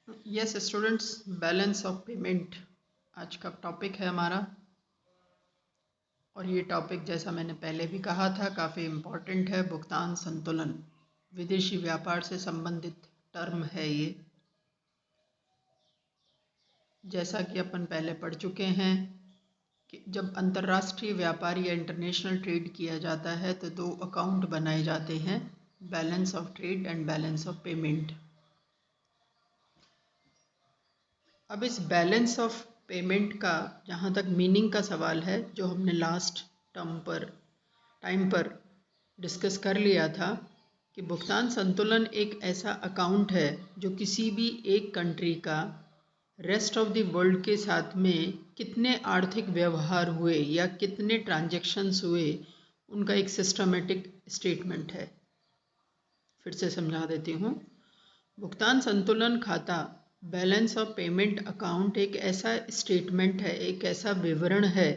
Yes students, balance of payment आज का topic है हमारा। और ये टॉपिक जैसा मैंने पहले भी कहा था काफ़ी इम्पॉर्टेंट है। भुगतान संतुलन विदेशी व्यापार से संबंधित टर्म है ये। जैसा कि अपन पहले पढ़ चुके हैं कि जब अंतर्राष्ट्रीय व्यापार या इंटरनेशनल ट्रेड किया जाता है तो दो अकाउंट बनाए जाते हैं, balance of trade and balance of payment. अब इस बैलेंस ऑफ पेमेंट का जहाँ तक मीनिंग का सवाल है, जो हमने लास्ट टाइम पर डिस्कस कर लिया था कि भुगतान संतुलन एक ऐसा अकाउंट है जो किसी भी एक कंट्री का रेस्ट ऑफ द वर्ल्ड के साथ में कितने आर्थिक व्यवहार हुए या कितने ट्रांजैक्शंस हुए, उनका एक सिस्टमेटिक स्टेटमेंट है। फिर से समझा देती हूँ। भुगतान संतुलन खाता, बैलेंस ऑफ पेमेंट अकाउंट एक ऐसा स्टेटमेंट है, एक ऐसा विवरण है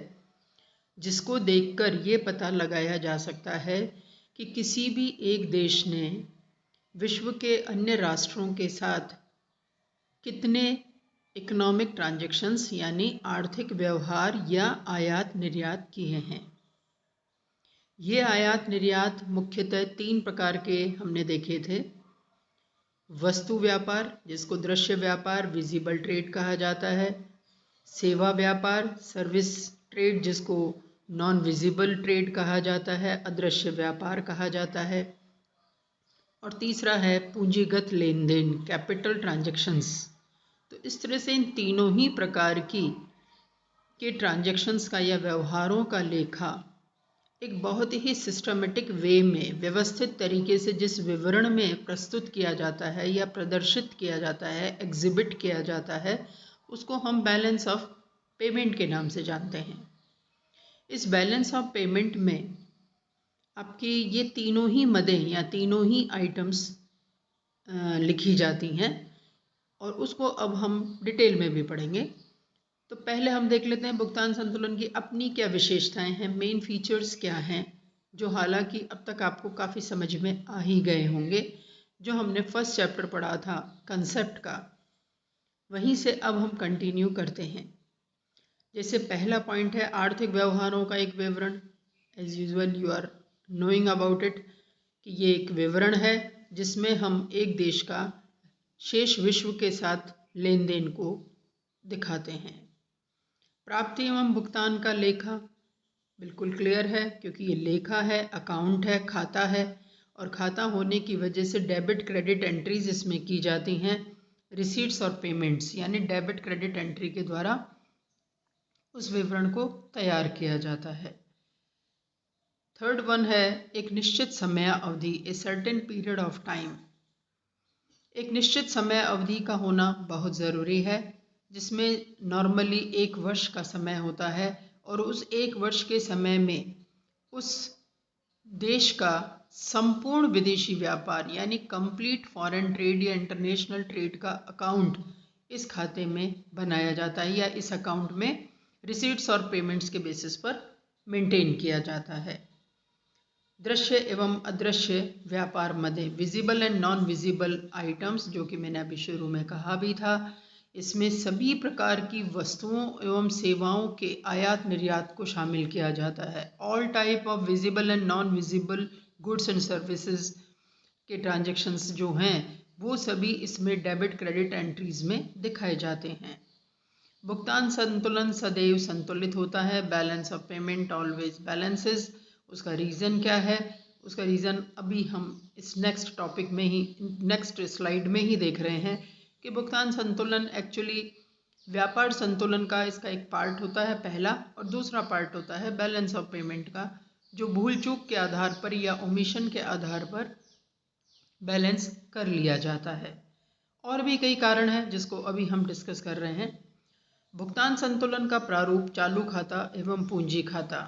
जिसको देखकर ये पता लगाया जा सकता है कि किसी भी एक देश ने विश्व के अन्य राष्ट्रों के साथ कितने इकोनॉमिक ट्रांजैक्शंस यानी आर्थिक व्यवहार या आयात निर्यात किए हैं। ये आयात निर्यात मुख्यतः 3 प्रकार के हमने देखे थे। वस्तु व्यापार, जिसको दृश्य व्यापार विजिबल ट्रेड कहा जाता है, सेवा व्यापार सर्विस ट्रेड जिसको नॉन विजिबल ट्रेड कहा जाता है, अदृश्य व्यापार कहा जाता है, और तीसरा है पूंजीगत लेन देन कैपिटल ट्रांजैक्शंस। तो इस तरह से इन तीनों ही प्रकार के ट्रांजैक्शंस का या व्यवहारों का लेखा एक बहुत ही सिस्टमेटिक वे में व्यवस्थित तरीके से जिस विवरण में प्रस्तुत किया जाता है या प्रदर्शित किया जाता है, एग्जिबिट किया जाता है, उसको हम बैलेंस ऑफ पेमेंट के नाम से जानते हैं। इस बैलेंस ऑफ पेमेंट में आपकी ये तीनों ही मदें या तीनों ही आइटम्स लिखी जाती हैं और उसको अब हम डिटेल में भी पढ़ेंगे। तो पहले हम देख लेते हैं भुगतान संतुलन की अपनी क्या विशेषताएं हैं, मेन फीचर्स क्या हैं, जो हालांकि अब तक आपको काफ़ी समझ में आ ही गए होंगे। जो हमने फर्स्ट चैप्टर पढ़ा था कंसेप्ट का, वहीं से अब हम कंटिन्यू करते हैं। जैसे पहला पॉइंट है आर्थिक व्यवहारों का एक विवरण। As usual you are knowing about it कि ये एक विवरण है जिसमें हम एक देश का शेष विश्व के साथ लेन देन को दिखाते हैं। प्राप्ति एवं भुगतान का लेखा बिल्कुल क्लियर है, क्योंकि ये लेखा है, अकाउंट है, खाता है, और खाता होने की वजह से डेबिट क्रेडिट एंट्रीज इसमें की जाती हैं। रिसीट्स और पेमेंट्स यानी डेबिट क्रेडिट एंट्री के द्वारा उस विवरण को तैयार किया जाता है। थर्ड वन है एक निश्चित समय अवधि, a certain period of time. एक निश्चित समय अवधि का होना बहुत ज़रूरी है, जिसमें नॉर्मली 1 वर्ष का समय होता है, और उस 1 वर्ष के समय में उस देश का संपूर्ण विदेशी व्यापार यानी कंप्लीट फॉरेन ट्रेड या इंटरनेशनल ट्रेड का अकाउंट इस खाते में बनाया जाता है या इस अकाउंट में रिसीट्स और पेमेंट्स के बेसिस पर मेंटेन किया जाता है। दृश्य एवं अदृश्य व्यापार मदे, visible and non visible items, जो कि मैंने अभी शुरू में कहा भी था, इसमें सभी प्रकार की वस्तुओं एवं सेवाओं के आयात निर्यात को शामिल किया जाता है। All type of visible and non visible goods and services के ट्रांजैक्शंस जो हैं वो सभी इसमें डेबिट क्रेडिट एंट्रीज में दिखाए जाते हैं। भुगतान संतुलन सदैव संतुलित होता है। Balance of payment always balances. उसका रीज़न क्या है? उसका रीज़न अभी हम इस नेक्स्ट टॉपिक में ही, नेक्स्ट स्लाइड में ही देख रहे हैं कि भुगतान संतुलन एक्चुअली व्यापार संतुलन का इसका एक पार्ट होता है पहला, और दूसरा पार्ट होता है बैलेंस ऑफ पेमेंट का, जो भूल चूक के आधार पर या ओमिशन के आधार पर बैलेंस कर लिया जाता है। और भी कई कारण हैं जिसको अभी हम डिस्कस कर रहे हैं। भुगतान संतुलन का प्रारूप चालू खाता एवं पूंजी खाता।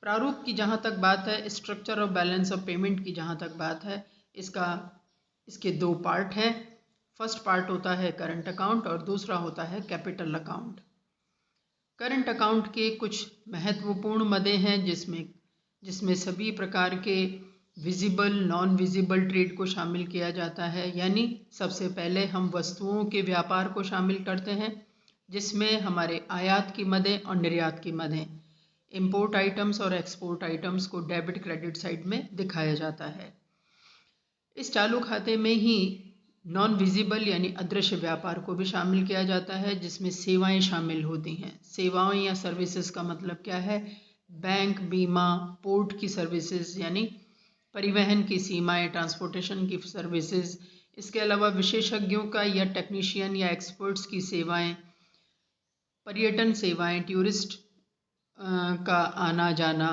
प्रारूप की जहाँ तक बात है, structure of balance of payment की जहाँ तक बात है, इसके 2 पार्ट हैं। फर्स्ट पार्ट होता है करंट अकाउंट और दूसरा होता है कैपिटल अकाउंट। करंट अकाउंट के कुछ महत्वपूर्ण मदे हैं जिसमें सभी प्रकार के विजिबल नॉन विजिबल ट्रेड को शामिल किया जाता है। यानी सबसे पहले हम वस्तुओं के व्यापार को शामिल करते हैं, जिसमें हमारे आयात की मदें और निर्यात की मदें, इंपोर्ट आइटम्स और एक्सपोर्ट आइटम्स को डेबिट क्रेडिट साइड में दिखाया जाता है। इस चालू खाते में ही नॉन विजिबल यानी अदृश्य व्यापार को भी शामिल किया जाता है, जिसमें सेवाएं शामिल होती हैं। सेवाएं या सर्विसेज का मतलब क्या है? बैंक, बीमा, पोर्ट की सर्विसेज यानी परिवहन की सीमाएं, ट्रांसपोर्टेशन की सर्विसेज, इसके अलावा विशेषज्ञों का या टेक्नीशियन या एक्सपर्ट्स की सेवाएं, पर्यटन सेवाएं, टूरिस्ट का आना जाना।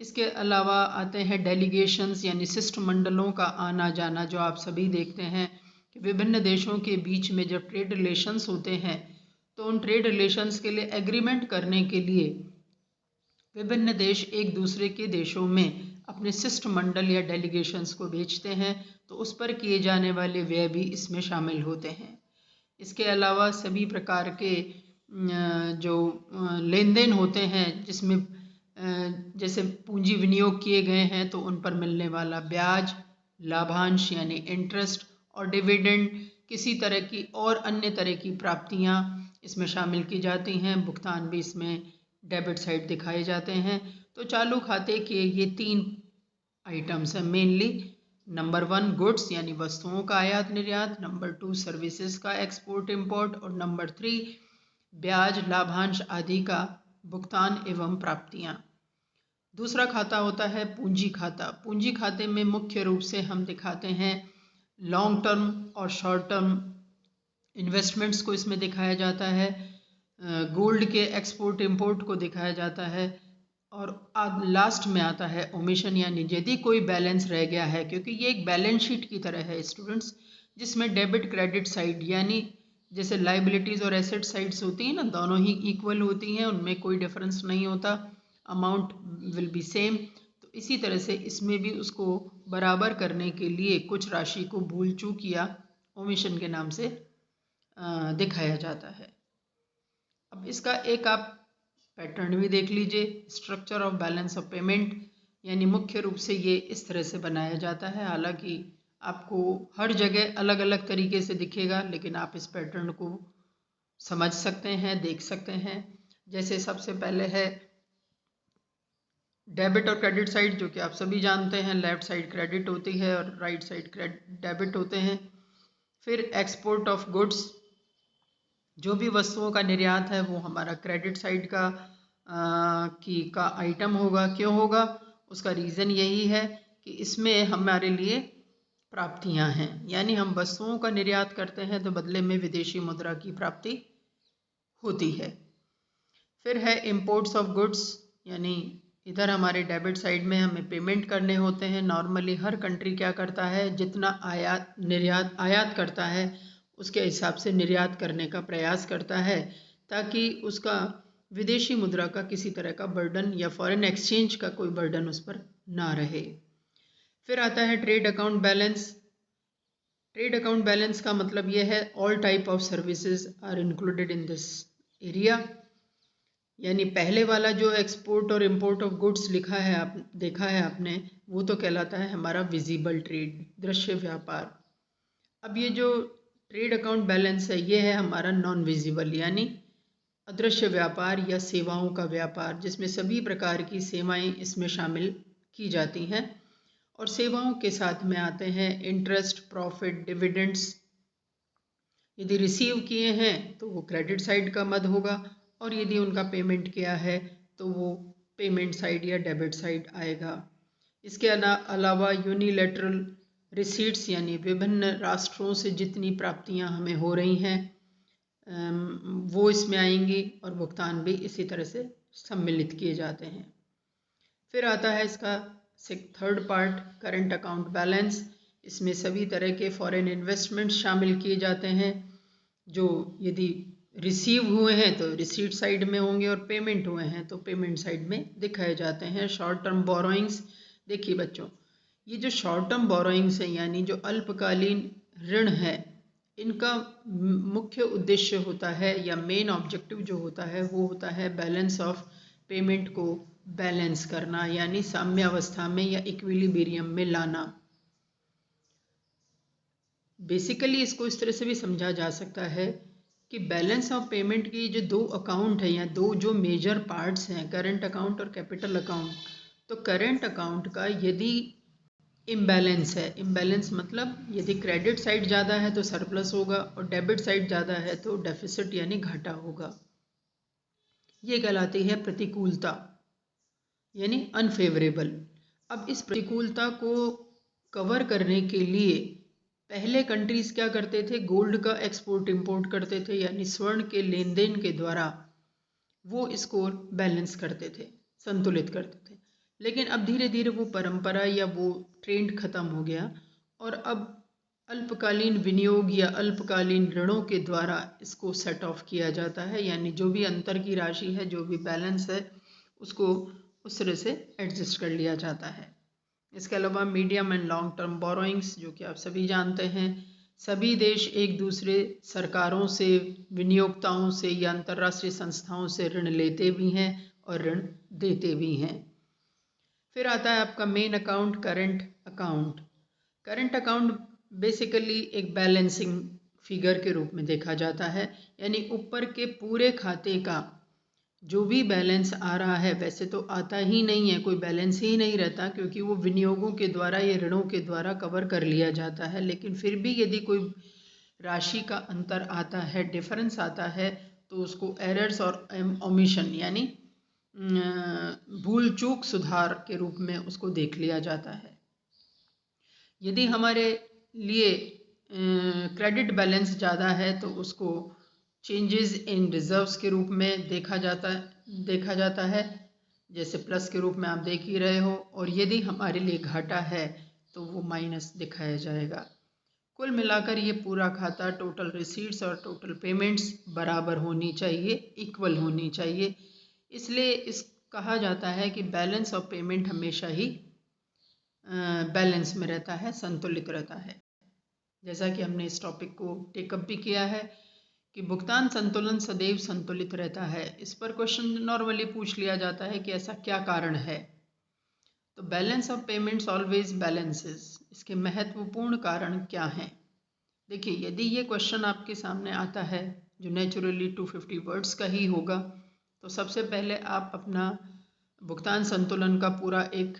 इसके अलावा आते हैं डेलीगेशंस यानी शिष्टमंडलों का आना जाना, जो आप सभी देखते हैं कि विभिन्न देशों के बीच में जब ट्रेड रिलेशंस होते हैं तो उन ट्रेड रिलेशंस के लिए एग्रीमेंट करने के लिए विभिन्न देश एक दूसरे के देशों में अपने शिष्टमंडल या डेलीगेशंस को भेजते हैं, तो उस पर किए जाने वाले व्यय भी इसमें शामिल होते हैं। इसके अलावा सभी प्रकार के जो लेन देन होते हैं, जिसमें जैसे पूंजी विनियोग किए गए हैं तो उन पर मिलने वाला ब्याज, लाभांश यानी इंटरेस्ट और डिविडेंड, किसी तरह की और अन्य तरह की प्राप्तियां इसमें शामिल की जाती हैं। भुगतान भी इसमें डेबिट साइड दिखाए जाते हैं। तो चालू खाते के ये 3 आइटम्स हैं मेनली। नंबर 1 गुड्स यानी वस्तुओं का आयात निर्यात, नंबर 2 सर्विसेज का एक्सपोर्ट इंपोर्ट और नंबर 3 ब्याज, लाभांश आदि का भुगतान एवं प्राप्तियां। दूसरा खाता होता है पूंजी खाता। पूंजी खाते में मुख्य रूप से हम दिखाते हैं लॉन्ग टर्म और शॉर्ट टर्म इन्वेस्टमेंट्स को इसमें दिखाया जाता है, गोल्ड के एक्सपोर्ट इंपोर्ट को दिखाया जाता है, और लास्ट में आता है ओमिशन यानी यदि कोई बैलेंस रह गया है, क्योंकि ये एक बैलेंस शीट की तरह है स्टूडेंट्स, जिसमें डेबिट क्रेडिट साइड यानी जैसे लाइबिलिटीज़ और एसेट साइड्स होती हैं ना, दोनों ही इक्वल होती हैं, उनमें कोई डिफरेंस नहीं होता, अमाउंट विल बी सेम। तो इसी तरह से इसमें भी उसको बराबर करने के लिए कुछ राशि को भूल चूक या ओमिशन के नाम से दिखाया जाता है। अब इसका एक आप पैटर्न भी देख लीजिए, structure of balance of payment, यानी मुख्य रूप से ये इस तरह से बनाया जाता है। हालांकि आपको हर जगह अलग अलग तरीके से दिखेगा, लेकिन आप इस पैटर्न को समझ सकते हैं, देख सकते हैं। जैसे सबसे पहले है डेबिट और क्रेडिट साइड, जो कि आप सभी जानते हैं, लेफ्ट साइड क्रेडिट होती है और राइट साइड डेबिट होते हैं। फिर एक्सपोर्ट ऑफ गुड्स, जो भी वस्तुओं का निर्यात है वो हमारा क्रेडिट साइड का आइटम होगा। क्यों होगा? उसका रीज़न यही है कि इसमें हमारे लिए प्राप्तियां हैं, यानी हम वस्तुओं का निर्यात करते हैं तो बदले में विदेशी मुद्रा की प्राप्ति होती है। फिर है इंपोर्ट्स ऑफ गुड्स, यानी इधर हमारे डेबिट साइड में हमें पेमेंट करने होते हैं। नॉर्मली हर कंट्री क्या करता है, जितना आयात करता है उसके हिसाब से निर्यात करने का प्रयास करता है, ताकि उसका विदेशी मुद्रा का किसी तरह का बर्डन या फॉरेन एक्सचेंज का कोई बर्डन उस पर ना रहे। फिर आता है trade account balance. Trade account balance का मतलब यह है all type of services are included in this area. यानी पहले वाला जो एक्सपोर्ट और इंपोर्ट ऑफ गुड्स लिखा है, आप देखा है आपने, वो तो कहलाता है हमारा विजिबल ट्रेड, दृश्य व्यापार। अब ये जो ट्रेड अकाउंट बैलेंस है, ये है हमारा नॉन विजिबल यानी अदृश्य व्यापार या सेवाओं का व्यापार, जिसमें सभी प्रकार की सेवाएं इसमें शामिल की जाती हैं। और सेवाओं के साथ में आते हैं इंटरेस्ट, प्रॉफिट, डिविडेंड्स। यदि रिसीव किए हैं तो वो क्रेडिट साइड का मद होगा, और यदि उनका पेमेंट किया है तो वो पेमेंट साइड या डेबिट साइड आएगा। इसके अलावा यूनिलैटरल रिसीट्स, यानी विभिन्न राष्ट्रों से जितनी प्राप्तियां हमें हो रही हैं वो इसमें आएंगी, और भुगतान भी इसी तरह से सम्मिलित किए जाते हैं। फिर आता है इसका third part, current account balance. इसमें सभी तरह के फॉरेन इन्वेस्टमेंट शामिल किए जाते हैं, जो यदि रिसीव हुए हैं तो रिसीट साइड में होंगे, और पेमेंट हुए हैं तो पेमेंट साइड में दिखाए जाते हैं। शॉर्ट टर्म बोरोइंग्स, देखिए बच्चों, ये जो शॉर्ट टर्म बोरोइंग्स हैं यानी जो अल्पकालीन ऋण है, इनका मुख्य उद्देश्य होता है या मेन ऑब्जेक्टिव जो होता है वो होता है बैलेंस ऑफ पेमेंट को बैलेंस करना यानी साम्यावस्था में या इक्विलिब्रियम में लाना। बेसिकली इसको इस तरह से भी समझा जा सकता है कि बैलेंस ऑफ पेमेंट की जो दो अकाउंट है या दो जो मेजर पार्ट्स हैं, करंट अकाउंट और कैपिटल अकाउंट, तो करंट अकाउंट का यदि इम्बैलेंस है, इम्बैलेंस मतलब यदि क्रेडिट साइड ज़्यादा है तो सरप्लस होगा और डेबिट साइड ज़्यादा है तो डेफिसिट यानी घाटा होगा। ये कहलाती है प्रतिकूलता यानी अनफेवरेबल। अब इस प्रतिकूलता को कवर करने के लिए पहले कंट्रीज क्या करते थे, गोल्ड का एक्सपोर्ट इंपोर्ट करते थे यानी स्वर्ण के लेन देन के द्वारा वो इसको बैलेंस करते थे, संतुलित करते थे। लेकिन अब धीरे धीरे वो परंपरा या वो ट्रेंड खत्म हो गया और अब अल्पकालीन विनियोग या अल्पकालीन ऋणों के द्वारा इसको सेट ऑफ किया जाता है, यानी जो भी अंतर की राशि है, जो भी बैलेंस है, उसको उस तरह से एडजस्ट कर लिया जाता है। इसके अलावा medium and long term borrowings, जो कि आप सभी जानते हैं, सभी देश एक दूसरे सरकारों से, विनियोक्ताओं से या अंतर्राष्ट्रीय संस्थाओं से ऋण लेते भी हैं और ऋण देते भी हैं। फिर आता है आपका main account, current account. Current account basically एक बैलेंसिंग फिगर के रूप में देखा जाता है, यानी ऊपर के पूरे खाते का जो भी बैलेंस आ रहा है, वैसे तो आता ही नहीं है, कोई बैलेंस ही नहीं रहता क्योंकि वो विनियोगों के द्वारा या ऋणों के द्वारा कवर कर लिया जाता है। लेकिन फिर भी यदि कोई राशि का अंतर आता है, डिफरेंस आता है, तो उसको एरर्स और ओमिशन यानी भूल चूक सुधार के रूप में उसको देख लिया जाता है। यदि हमारे लिए क्रेडिट बैलेंस ज़्यादा है तो उसको चेंजेस इन रिजर्व्स के रूप में देखा जाता है, जैसे प्लस के रूप में आप देख ही रहे हो। और यदि हमारे लिए घाटा है तो वो माइनस दिखाया जाएगा। कुल मिलाकर ये पूरा खाता टोटल रिसीट्स और टोटल पेमेंट्स बराबर होनी चाहिए, इक्वल होनी चाहिए। इसलिए इस कहा जाता है कि बैलेंस ऑफ पेमेंट हमेशा ही बैलेंस में रहता है, संतुलित रहता है। जैसा कि हमने इस टॉपिक को टेकअप भी किया है कि भुगतान संतुलन सदैव संतुलित रहता है। इस पर क्वेश्चन नॉर्मली पूछ लिया जाता है कि ऐसा क्या कारण है। तो balance of payments always balances, इसके महत्वपूर्ण कारण क्या हैं? देखिए, यदि ये क्वेश्चन आपके सामने आता है जो नेचुरली 250 वर्ड्स का ही होगा, तो सबसे पहले आप अपना भुगतान संतुलन का पूरा एक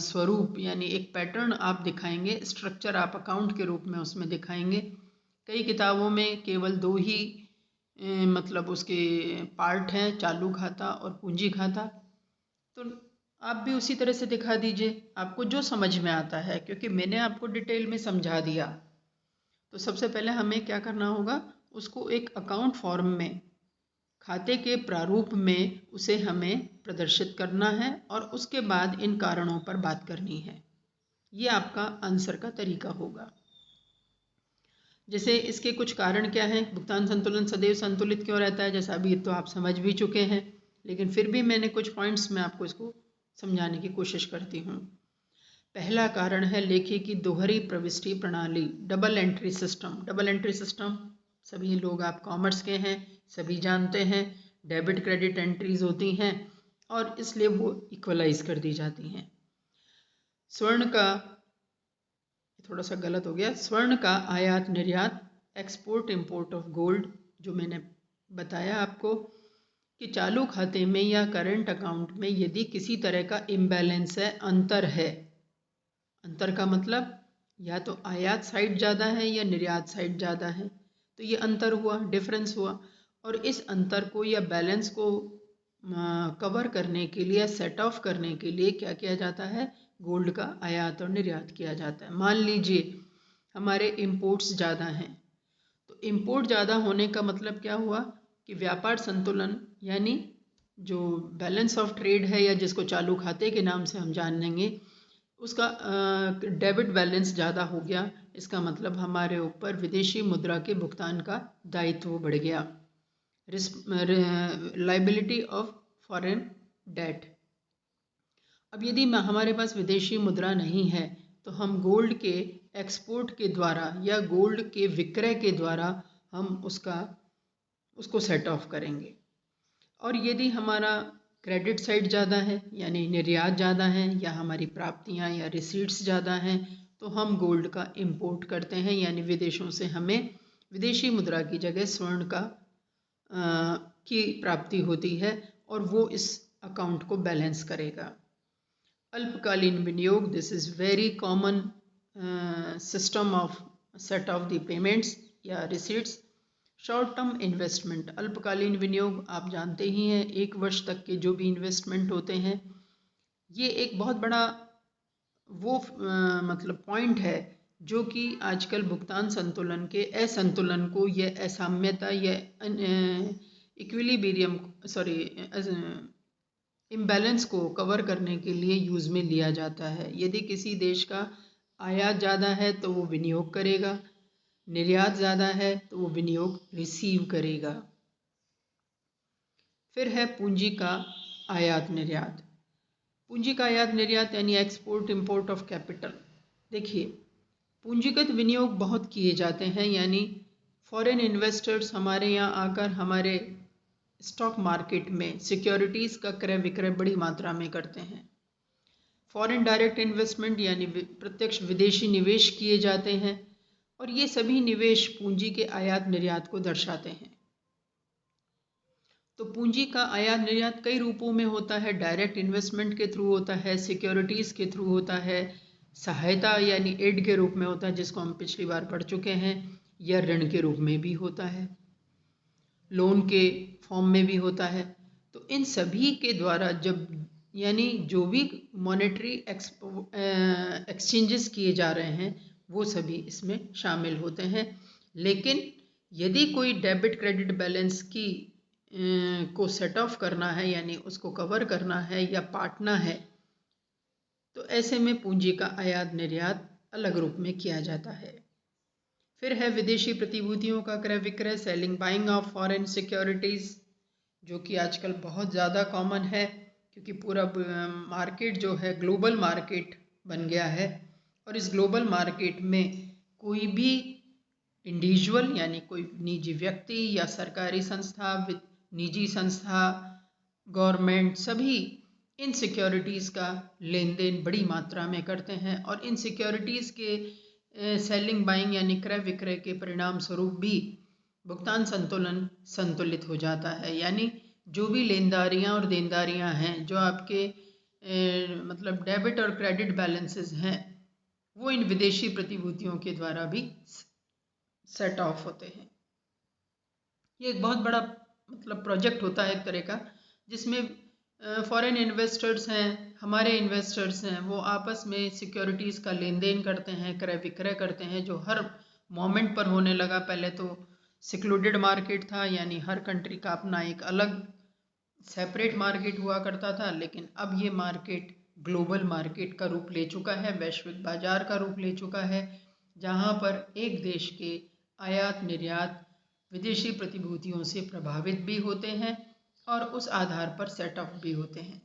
स्वरूप यानी एक पैटर्न आप दिखाएंगे, स्ट्रक्चर आप अकाउंट के रूप में उसमें दिखाएंगे। कई किताबों में केवल दो ही मतलब उसके पार्ट हैं, चालू खाता और पूंजी खाता। तो आप भी उसी तरह से दिखा दीजिए, आपको जो समझ में आता है, क्योंकि मैंने आपको डिटेल में समझा दिया। तो सबसे पहले हमें क्या करना होगा, उसको एक अकाउंट फॉर्म में, खाते के प्रारूप में उसे हमें प्रदर्शित करना है और उसके बाद इन कारणों पर बात करनी है। ये आपका आंसर का तरीका होगा। जैसे इसके कुछ कारण क्या हैं, भुगतान संतुलन सदैव संतुलित क्यों रहता है, जैसा अभी तो आप समझ भी चुके हैं, लेकिन फिर भी मैंने कुछ पॉइंट्स में आपको इसको समझाने की कोशिश करती हूँ। पहला कारण है लेखी की दोहरी प्रविष्टि प्रणाली, double entry system. Double entry system सभी लोग, आप कॉमर्स के हैं, सभी जानते हैं, डेबिट क्रेडिट एंट्रीज होती हैं और इसलिए वो इक्वलाइज कर दी जाती हैं। स्वर्ण का, थोड़ा सा गलत हो गया, स्वर्ण का आयात निर्यात, एक्सपोर्ट इंपोर्ट ऑफ गोल्ड, जो मैंने बताया आपको कि चालू खाते में या करंट अकाउंट में यदि किसी तरह का इम्बैलेंस है, अंतर है, अंतर का मतलब या तो आयात साइड ज़्यादा है या निर्यात साइड ज़्यादा है, तो ये अंतर हुआ, डिफरेंस हुआ। और इस अंतर को या बैलेंस को कवर करने के लिए, सेट ऑफ करने के लिए क्या किया जाता है, गोल्ड का आयात और निर्यात किया जाता है। मान लीजिए हमारे इंपोर्ट्स ज़्यादा हैं, तो इंपोर्ट ज़्यादा होने का मतलब क्या हुआ कि व्यापार संतुलन यानी जो बैलेंस ऑफ ट्रेड है या जिसको चालू खाते के नाम से हम जानेंगे, उसका डेबिट बैलेंस ज़्यादा हो गया। इसका मतलब हमारे ऊपर विदेशी मुद्रा के भुगतान का दायित्व बढ़ गया, लाइबिलिटी ऑफ फॉरेन डेट। अब यदि हमारे पास विदेशी मुद्रा नहीं है तो हम गोल्ड के एक्सपोर्ट के द्वारा या गोल्ड के विक्रय के द्वारा हम उसको सेट ऑफ करेंगे। और यदि हमारा क्रेडिट साइड ज़्यादा है यानी निर्यात ज़्यादा है या हमारी प्राप्तियाँ या रिसीट्स ज़्यादा हैं, तो हम गोल्ड का इंपोर्ट करते हैं, यानी विदेशों से हमें विदेशी मुद्रा की जगह स्वर्ण का की प्राप्ति होती है और वो इस अकाउंट को बैलेंस करेगा। अल्पकालीन विनियोग, this is very common system of set of the payments या रिसीट्स। शॉर्ट टर्म इन्वेस्टमेंट, अल्पकालीन विनियोग आप जानते ही हैं, 1 वर्ष तक के जो भी इन्वेस्टमेंट होते हैं, ये एक बहुत बड़ा वो मतलब पॉइंट है जो कि आजकल भुगतान संतुलन के असंतुलन को या असाम्यता या इक्विलिब्रियम इम्बैलेंस को कवर करने के लिए यूज़ में लिया जाता है। यदि किसी देश का आयात ज़्यादा है तो वो विनियोग करेगा, निर्यात ज़्यादा है तो वो विनियोग रिसीव करेगा। फिर है पूंजी का आयात निर्यात। पूंजी का आयात निर्यात यानी एक्सपोर्ट इंपोर्ट ऑफ कैपिटल। देखिए, पूंजीगत विनियोग बहुत किए जाते हैं, यानी फॉरेन इन्वेस्टर्स हमारे यहाँ आकर हमारे स्टॉक मार्केट में सिक्योरिटीज़ का क्रय विक्रय बड़ी मात्रा में करते हैं। फॉरेन डायरेक्ट इन्वेस्टमेंट यानी प्रत्यक्ष विदेशी निवेश किए जाते हैं और ये सभी निवेश पूंजी के आयात निर्यात को दर्शाते हैं। तो पूंजी का आयात निर्यात कई रूपों में होता है। डायरेक्ट इन्वेस्टमेंट के थ्रू होता है, सिक्योरिटीज़ के थ्रू होता है, सहायता यानी एड के रूप में होता है जिसको हम पिछली बार पढ़ चुके हैं, या ऋण के रूप में भी होता है, लोन के फॉर्म में भी होता है। तो इन सभी के द्वारा जब यानी जो भी मॉनेटरी एक्सचेंजेस किए जा रहे हैं वो सभी इसमें शामिल होते हैं। लेकिन यदि कोई डेबिट क्रेडिट बैलेंस की को सेट ऑफ करना है यानी उसको कवर करना है या पाटना है, तो ऐसे में पूंजी का आयात निर्यात अलग रूप में किया जाता है। फिर है विदेशी प्रतिभूतियों का क्रय विक्रय, selling buying of foreign securities, जो कि आजकल बहुत ज़्यादा कॉमन है क्योंकि पूरा मार्केट जो है ग्लोबल मार्केट बन गया है और इस ग्लोबल मार्केट में कोई भी इंडिविजुअल यानी कोई निजी व्यक्ति या सरकारी संस्था, निजी संस्था, गवर्नमेंट, सभी इन सिक्योरिटीज़ का लेन देन बड़ी मात्रा में करते हैं और इन सिक्योरिटीज़ के सेलिंग बाइंग यानी क्रय विक्रय के परिणाम स्वरूप भी भुगतान संतुलन संतुलित हो जाता है। यानी जो भी लेनदारियाँ और देनदारियाँ हैं, जो आपके मतलब डेबिट और क्रेडिट बैलेंसेस हैं, वो इन विदेशी प्रतिभूतियों के द्वारा भी सेट ऑफ होते हैं। ये एक बहुत बड़ा मतलब प्रोजेक्ट होता है एक तरह का, जिसमें फॉरेन इन्वेस्टर्स हैं, हमारे इन्वेस्टर्स हैं, वो आपस में सिक्योरिटीज़ का लेन देन करते हैं, क्रय विक्रय करते हैं, जो हर मोमेंट पर होने लगा। पहले तो सिक्लूडेड मार्केट था, यानी हर कंट्री का अपना एक अलग सेपरेट मार्केट हुआ करता था, लेकिन अब ये मार्केट ग्लोबल मार्केट का रूप ले चुका है, वैश्विक बाजार का रूप ले चुका है, जहाँ पर एक देश के आयात निर्यात विदेशी प्रतिभूतियों से प्रभावित भी होते हैं और उस आधार पर सेट ऑफ भी होते हैं।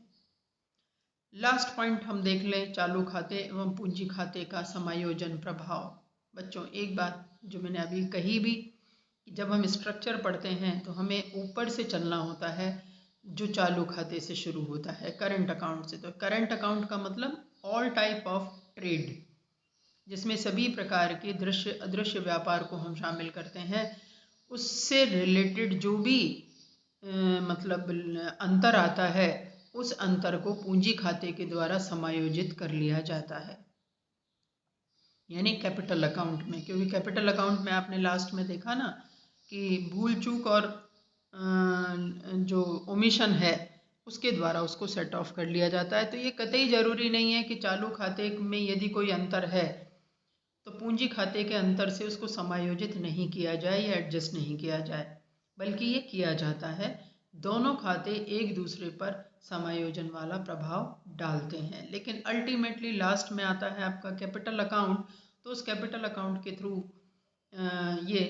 लास्ट पॉइंट हम देख लें, चालू खाते एवं पूंजी खाते का समायोजन प्रभाव। बच्चों, एक बात जो मैंने अभी कही भी, जब हम स्ट्रक्चर पढ़ते हैं तो हमें ऊपर से चलना होता है, जो चालू खाते से शुरू होता है, करंट अकाउंट से। तो करंट अकाउंट का मतलब ऑल टाइप ऑफ ट्रेड, जिसमें सभी प्रकार के दृश्य अदृश्य व्यापार को हम शामिल करते हैं। उससे रिलेटेड जो भी मतलब अंतर आता है, उस अंतर को पूंजी खाते के द्वारा समायोजित कर लिया जाता है, यानी कैपिटल अकाउंट में। क्योंकि कैपिटल अकाउंट में आपने लास्ट में देखा ना कि भूल चूक और जो ओमिशन है उसके द्वारा उसको सेट ऑफ कर लिया जाता है। तो ये कतई ज़रूरी नहीं है कि चालू खाते में यदि कोई अंतर है तो पूंजी खाते के अंतर से उसको समायोजित नहीं किया जाए या एडजस्ट नहीं किया जाए, बल्कि ये किया जाता है। दोनों खाते एक दूसरे पर समायोजन वाला प्रभाव डालते हैं, लेकिन अल्टीमेटली लास्ट में आता है आपका कैपिटल अकाउंट। तो उस कैपिटल अकाउंट के थ्रू ये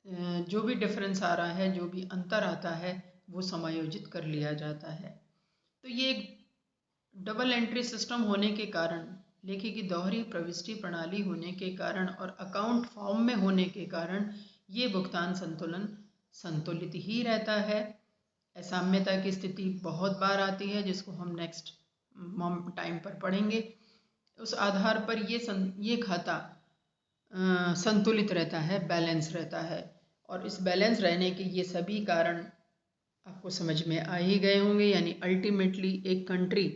जो भी डिफरेंस आ रहा है, जो भी अंतर आता है, वो समायोजित कर लिया जाता है। तो ये डबल एंट्री सिस्टम होने के कारण, लेखी की दोहरी प्रविष्टि प्रणाली होने के कारण और अकाउंट फॉर्म में होने के कारण ये भुगतान संतुलन संतुलित ही रहता है। असाम्यता की स्थिति बहुत बार आती है, जिसको हम नेक्स्ट टाइम पर पढ़ेंगे। उस आधार पर ये खाता संतुलित रहता है, बैलेंस रहता है, और इस बैलेंस रहने के ये सभी कारण आपको समझ में आ ही गए होंगे। यानी अल्टीमेटली एक कंट्री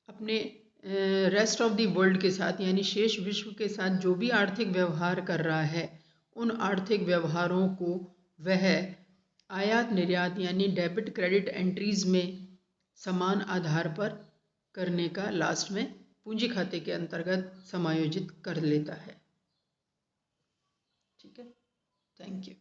अपने रेस्ट ऑफ द वर्ल्ड के साथ, यानी शेष विश्व के साथ जो भी आर्थिक व्यवहार कर रहा है, उन आर्थिक व्यवहारों को वह आयात निर्यात यानी डेबिट क्रेडिट एंट्रीज में समान आधार पर करने का लास्ट में पूंजी खाते के अंतर्गत समायोजित कर लेता है। ठीक है, थैंक यू।